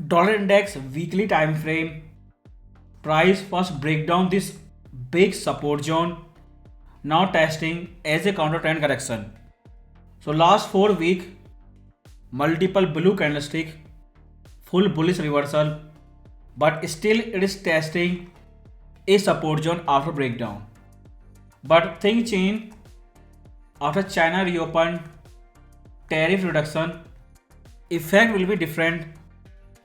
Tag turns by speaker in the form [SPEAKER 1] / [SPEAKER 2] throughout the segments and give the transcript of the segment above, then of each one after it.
[SPEAKER 1] Dollar index weekly time frame. Price first break down this big support zone, now testing as a counter trend correction. So last 4 week, multiple blue candlestick, full bullish reversal, but still it is testing a support zone after breakdown. But things change after China reopened, tariff reduction, effect will be different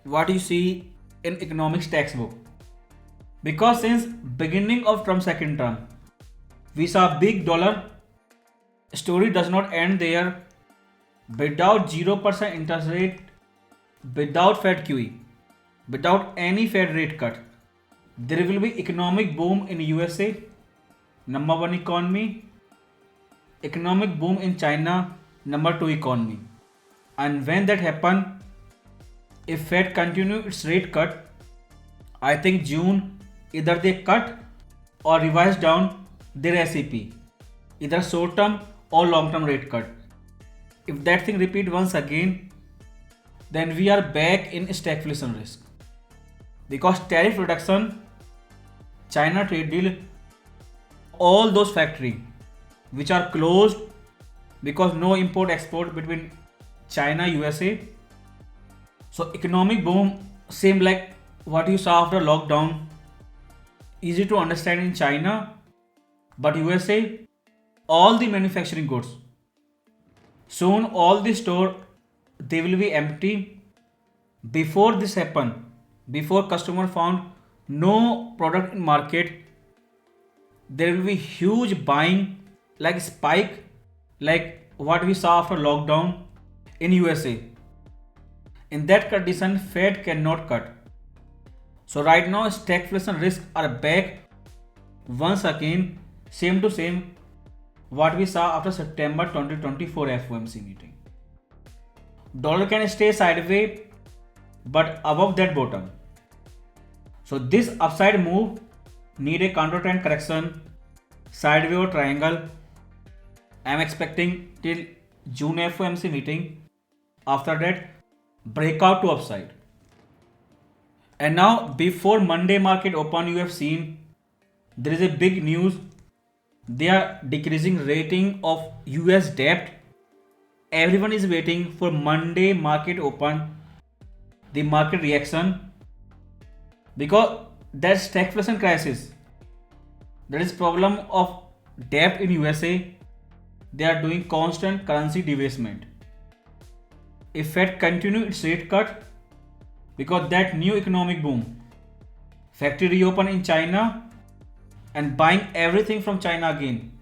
[SPEAKER 1] what you see in economics textbook. Because since beginning of Trump's second term, we saw big dollar story does not end there. Without 0% interest rate, without Fed QE, without any Fed rate cut, there will be economic boom in USA, number one economy, economic boom in China, number two economy. And when that happen, if Fed continue its rate cut, I think June either they cut or revise down their SEP, either short term or long term rate cut. If that thing repeat once again, then we are back in stagflation risk. Because tariff reduction, China trade deal, all those factories which are closed because no import export between China USA. So economic boom same like what you saw after lockdown, easy to understand in China, but USA all the manufacturing goods. Soon all the store they will be empty. Before this happen, before customer found no product in market, there will be huge buying like spike like what we saw after lockdown in USA. In that condition, Fed cannot cut. So right now stagflation risks are back once again, same to same what we saw after September 2024 FOMC meeting. Dollar can stay sideways but above that bottom. So this upside move need a counter trend correction, sideways or triangle. I am expecting till June FOMC meeting. After that, breakout to upside. And now before Monday market open, you have seen there is a big news. They are decreasing rating of US debt. Everyone is waiting for Monday market open, the market reaction, because there's stagflation crisis. There is problem of debt in USA. They are doing constant currency debasement. If Fed continue its rate cut, because that new economic boom, factory reopen in China and buying everything from China again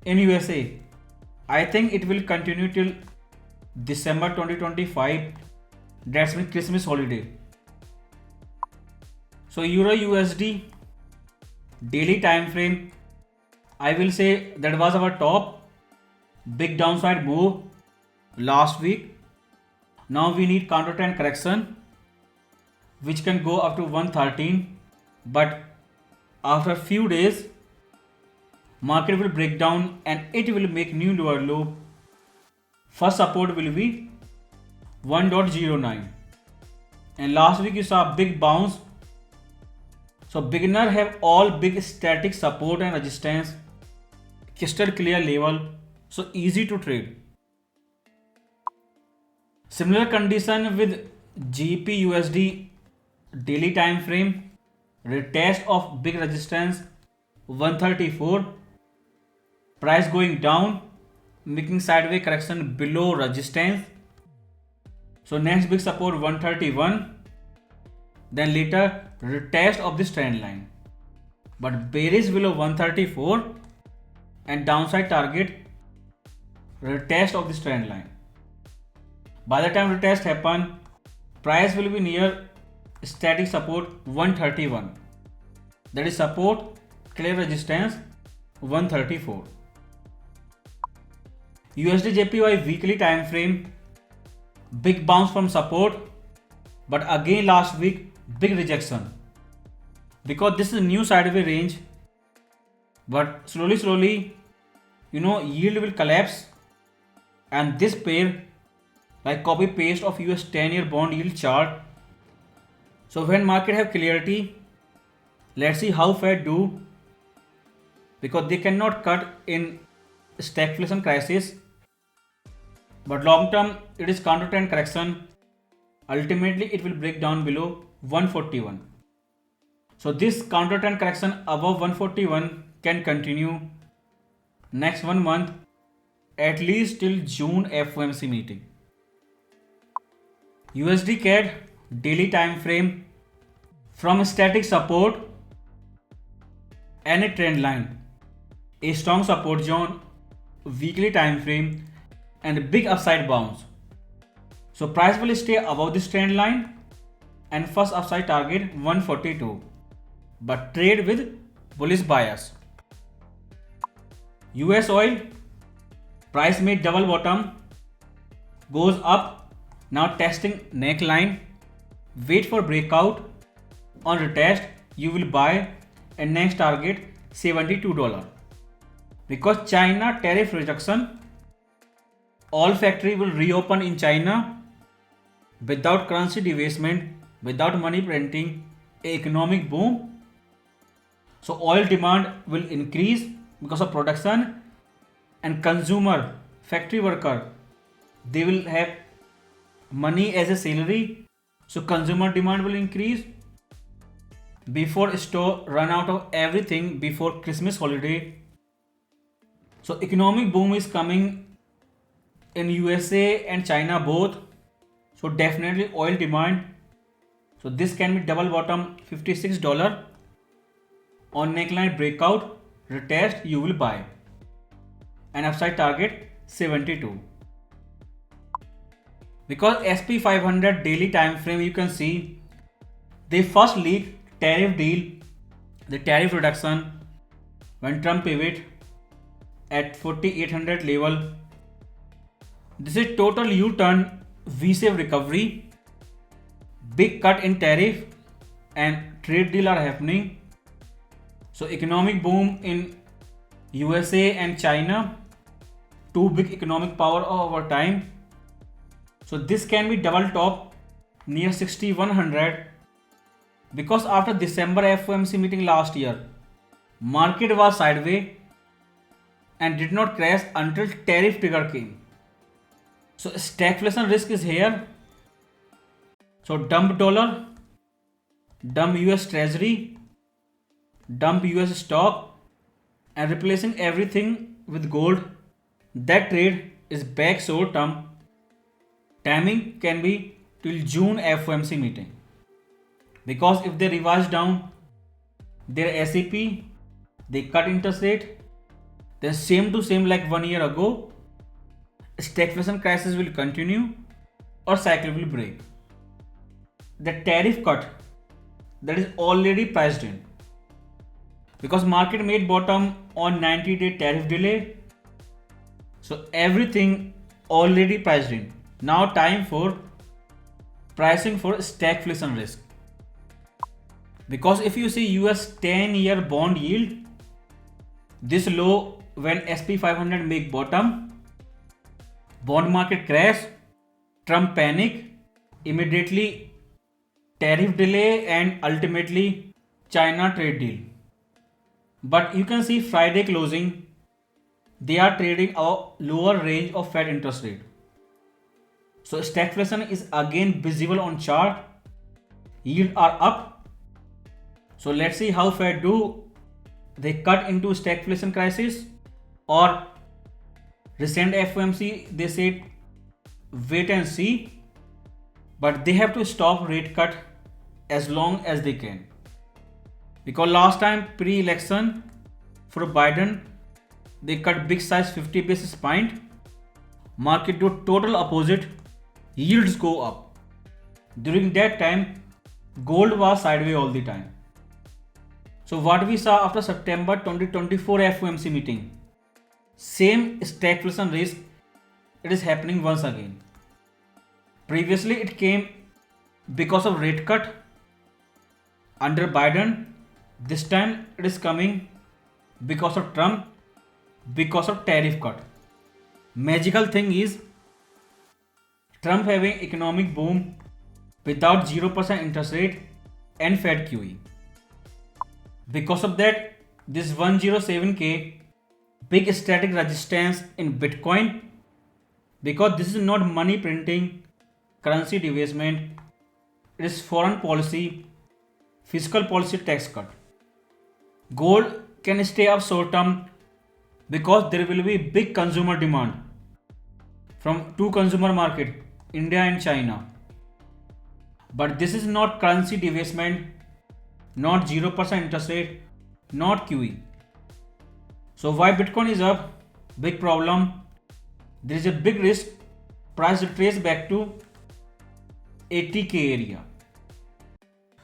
[SPEAKER 1] in USA, I think it will continue till December 2025. That's mean Christmas holiday. So Euro USD daily time frame, I will say that was our top big downside move last week. Now we need counter trend correction which can go up to 113, but after few days market will break down and it will make new lower low. First support will be 1.09, and last week you saw a big bounce. So beginner have all big static support and resistance, crystal clear level, so easy to trade. Similar condition with GP USD daily time frame, retest of big resistance 134, price going down, making sideways correction below resistance. So next big support 131, then later retest of this trend line, but bearish below 134 and downside target retest of this trend line. By the time retest happen, price will be near static support 131, that is support clear resistance 134. USD JPY weekly time frame, big bounce from support, but again last week big rejection, because this is a new sideways range, but slowly yield will collapse, and this pair like copy paste of US 10-year bond yield chart So when market have clarity, let's see how Fed do, because they cannot cut in stagflation crisis, but long term it is counter trend correction. Ultimately it will break down below 141. So this counter trend correction above 141 can continue next 1 month, at least till June FOMC meeting. USD CAD daily time frame, from static support and a trend line, a strong support zone, weekly time frame, and a big upside bounce. So price will stay above this trend line and first upside target 142, but trade with bullish bias. US oil price made double bottom, goes up, now testing neckline, wait for breakout. On retest you will buy, and next target $72. Because China tariff reduction, all factory will reopen in China without currency debasement, without money printing, economic boom. So oil demand will increase because of production, and consumer, factory worker, they will have money as a salary. So consumer demand will increase before store run out of everything before Christmas holiday. So economic boom is coming in USA and China both. So definitely oil demand. So this can be double bottom $56. On neckline breakout, retest you will buy, and upside target 72. Because SP 500 daily time frame, you can see they first leak tariff deal, the tariff reduction when Trump pivot at 4800 level. This is total U-turn, V-shaped recovery, big cut in tariff, and trade deal are happening. So economic boom in USA and China, two big economic power over time. So this can be double top near 6100, because after December FOMC meeting last year, market was sideways and did not crash until tariff trigger came. So stagflation risk is here. So dump dollar, dump US treasury, dump US stock, and replacing everything with gold. That trade is back short term. Timing can be till June FOMC meeting, because if they revise down their SEP, they cut interest rate, then same to same like 1 year ago, stagflation crisis will continue or cycle will break. The tariff cut, that is already priced in, because market made bottom on 90-day tariff delay. So everything already priced in. Now time for pricing for stagflation risk. Because if you see US 10-year bond yield, this low when SP 500 make bottom, bond market crash, Trump panic, immediately tariff delay, and ultimately China trade deal. But you can see Friday closing, they are trading a lower range of Fed interest rate. So stagflation is again visible on chart. Yield are up. So let's see how Fed do. They cut into stagflation crisis, or recent FOMC they said wait and see, but they have to stop rate cut as long as they can. Because last time pre-election for Biden, they cut big size 50 basis point. Market do total opposite. Yields go up. During that time, gold was sideways all the time. So what we saw after September 2024 FOMC meeting, same stagflation risk, it is happening once again. Previously it came because of rate cut under Biden. This time it is coming because of Trump, because of tariff cut. Magical thing is Trump having economic boom without 0% interest rate, and Fed QE. Because of that, this 107k big static resistance in Bitcoin, because this is not money printing, currency debasement, it is foreign policy, fiscal policy tax cut. Gold can stay up short term because there will be big consumer demand from two consumer market, India and China. But this is not currency debasement, not 0% interest rate, not QE. So why Bitcoin is up? Big problem. There is a big risk price will trace back to 80k area.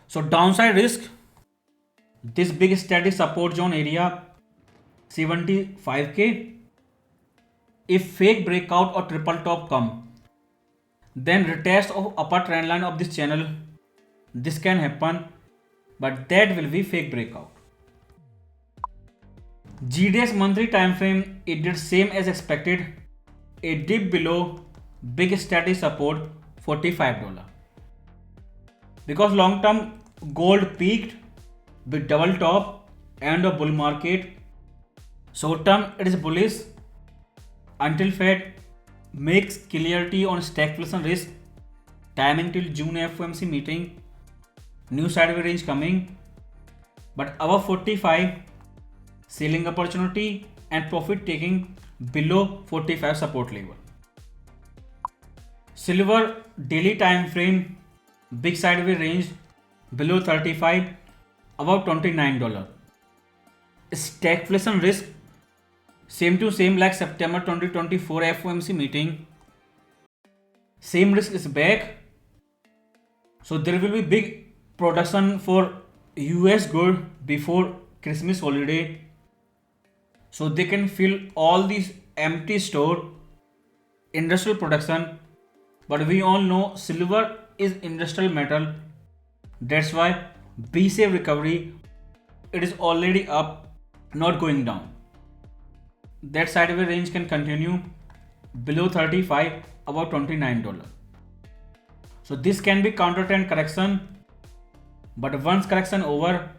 [SPEAKER 1] So downside risk, this big static support zone area 75k. If fake breakout or triple top come, then retest of upper trend line of this channel, this can happen, but that will be fake breakout. GDX monthly time frame, it did same as expected, a dip below big static support $45, because long term gold peaked with double top and a bull market. Short term it is bullish until Fed makes clarity on stagflation risk, timing till June FOMC meeting, new sideways range coming, but above 45 selling opportunity and profit taking below 45 support level. Silver daily time frame, big sideways range below 35, above $29. Stagflation risk, same to same like September 2024 FOMC meeting. Same risk is back. So there will be big production for US gold before Christmas holiday. So they can fill all these empty store, industrial production. But we all know silver is industrial metal. That's why B-shaped recovery, it is already up, not going down. That sideways range can continue below 35, about $29. So this can be counter trend correction, but once correction over,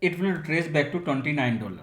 [SPEAKER 1] it will trace back to $29.